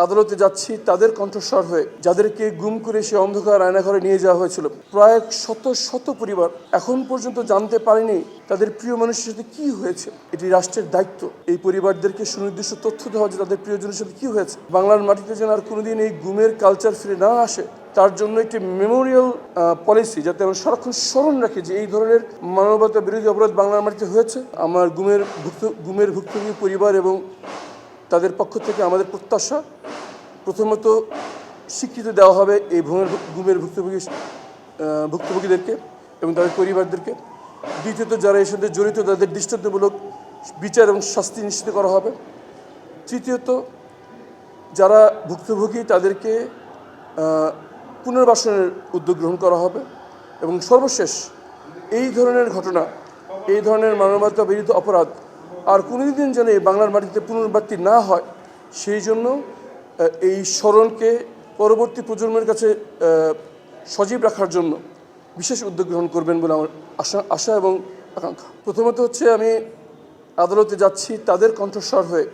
আদালতে যাচ্ছি তাদের কণ্ঠস্বর হয়ে, যাদেরকে গুম করে সে অন্ধকার আয়নাঘরে নিয়ে যাওয়া হয়েছিল। প্রায় শত শত পরিবার এখন পর্যন্ত জানতে পারেনি তাদের প্রিয় মানুষের সাথে কি হয়েছে। এটি রাষ্ট্রের দায়িত্ব এই পরিবারদেরকে সুনির্দিষ্ট তথ্য দেওয়া যে তাদের প্রিয়জনের সাথে কি হয়েছে। বাংলার মাটিতে যেন আর কোনোদিন এই গুমের কালচার ফিরে না আসে, তার জন্য একটি মেমোরিয়াল পলিসি যাতে আমরা সারাক্ষণ স্মরণ রাখি যে এই ধরনের মানবতা বিরোধী অপরাধ বাংলার মাটিতে হয়েছে। আমার গুমের ভুক্তভোগী পরিবার এবং তাদের পক্ষ থেকে আমাদের প্রত্যাশা, প্রথমত স্বীকৃতি দেওয়া হবে এই গুমের ভুক্তভোগীদেরকে এবং তাদের পরিবারদেরকে। দ্বিতীয়ত যারা এর সাথে জড়িত তাদের দৃষ্টান্তমূলক বিচার এবং শাস্তি নিশ্চিত করা হবে। তৃতীয়ত যারা ভুক্তভোগী তাদেরকে পুনর্বাসনের উদ্যোগ গ্রহণ করা হবে। এবং সর্বশেষ এই ধরনের ঘটনা, এই ধরনের মানবতা বিরোধী অপরাধ আর কোনোদিন যেন এই বাংলার মাটিতে পুনরাবৃত্তি না হয়, সেই জন্য এই স্মরণকে পরবর্তী প্রজন্মের কাছে সজীব রাখার জন্য বিশেষ উদ্যোগ গ্রহণ করবেন বলে আমার আশা এবং আকাঙ্ক্ষা। প্রথমত হচ্ছে আমি আদালতে যাচ্ছি তাদের কণ্ঠস্বর হয়ে,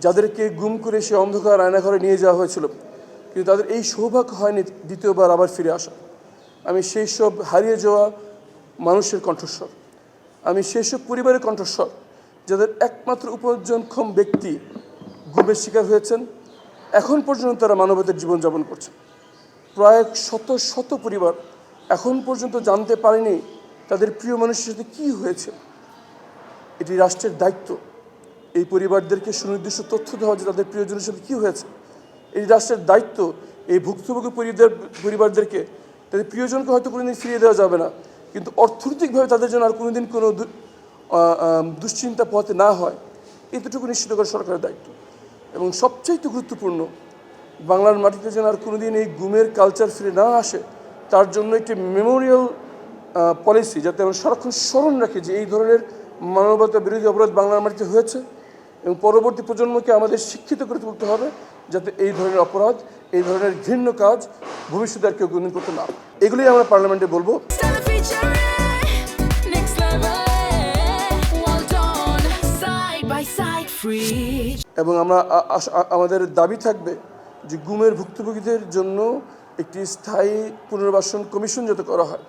যাদেরকে গুম করে সে অন্ধকার আয়নাঘরে নিয়ে যাওয়া হয়েছিল, কিন্তু তাদের এই সৌভাগ্য হয়নি দ্বিতীয়বার আবার ফিরে আসা। আমি সেই সব হারিয়ে যাওয়া মানুষের কণ্ঠস্বর, আমি সেই সব পরিবারের কণ্ঠস্বর যাদের একমাত্র উপার্জনক্ষম ব্যক্তি গুমের শিকার হয়েছেন। এখন পর্যন্ত তারা মানবতার জীবনযাপন করছে। প্রায় শত শত পরিবার এখন পর্যন্ত জানতে পারেনি তাদের প্রিয় মানুষের সাথে কী হয়েছে। এটি রাষ্ট্রের দায়িত্ব এই পরিবারদেরকে সুনির্দিষ্ট তথ্য দেওয়া যে তাদের প্রিয়জনের সাথে কী হয়েছে। এই রাষ্ট্রের দায়িত্ব এই ভুক্তভোগী পরিবারদেরকে, তাদের প্রিয়জনকে হয়তো কোনোদিন ফিরিয়ে দেওয়া যাবে না, কিন্তু অর্থনৈতিকভাবে তাদের জন্য আর কোনোদিন কোনো দুশ্চিন্তা পোহাতে না হয়, এতটুকু নিশ্চিত করা সরকারের দায়িত্ব। এবং সবচাইতে গুরুত্বপূর্ণ, বাংলার মাটিতে যেন আর কোনোদিন এই গুমের কালচার ফিরে না আসে, তার জন্য একটি মেমোরিয়াল পলিসি যাতে আমরা সারাক্ষণ স্মরণ রাখি যে এই ধরনের মানবতা বিরোধী অপরাধ বাংলার মাটিতে হয়েছে এবং পরবর্তী প্রজন্মকে আমাদের শিক্ষিত করে তুলতে হবে যাতে এই ধরনের অপরাধ, এই ধরনের ঘৃণ্য কাজ ভবিষ্যতে আর কেউ কোনোদিন করতে না। এগুলোই আমরা পার্লামেন্টে বলবো। এবং আমাদের দাবি থাকবে যে গুমের ভুক্তভোগীদের জন্য একটি স্থায়ী পুনর্বাসন কমিশন যাতে করা হয়,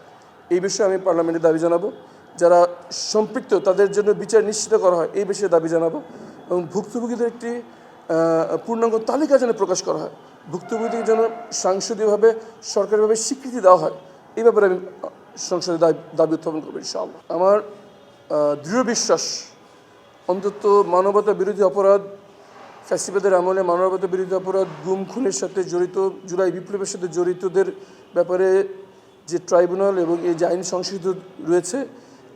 এই বিষয়ে আমি পার্লামেন্টে দাবি জানাবো। যারা সম্পৃক্ত তাদের জন্য বিচার নিশ্চিত করা হয়, এই বিষয়ে দাবি জানাবো। এবং ভুক্তভোগীদের একটি পূর্ণাঙ্গ তালিকা যেন প্রকাশ করা হয়, ভুক্তভোগীদের যেন সাংসদীয়ভাবে সরকারিভাবে স্বীকৃতি দেওয়া হয়, এই ব্যাপারে আমি সংসদে দাবি উত্থাপন করবো ইনশাআল্লাহ। আমার দৃঢ় বিশ্বাস, অন্তত মানবতা বিরোধী অপরাধ, ফ্যাসিবাদের আমলে মানবতা বিরোধী অপরাধ, গুম খুনের সাথে জড়িত, জুলাই বিপ্লবের সাথে জড়িতদের ব্যাপারে যে ট্রাইব্যুনাল এবং এই যে আইন সংশোধিত রয়েছে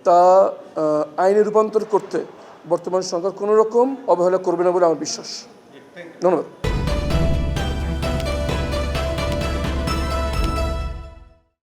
তা আইনে রূপান্তর করতে বর্তমান সরকার কোনো রকম অবহেলা করবে না বলে আমার বিশ্বাস। ধন্যবাদ।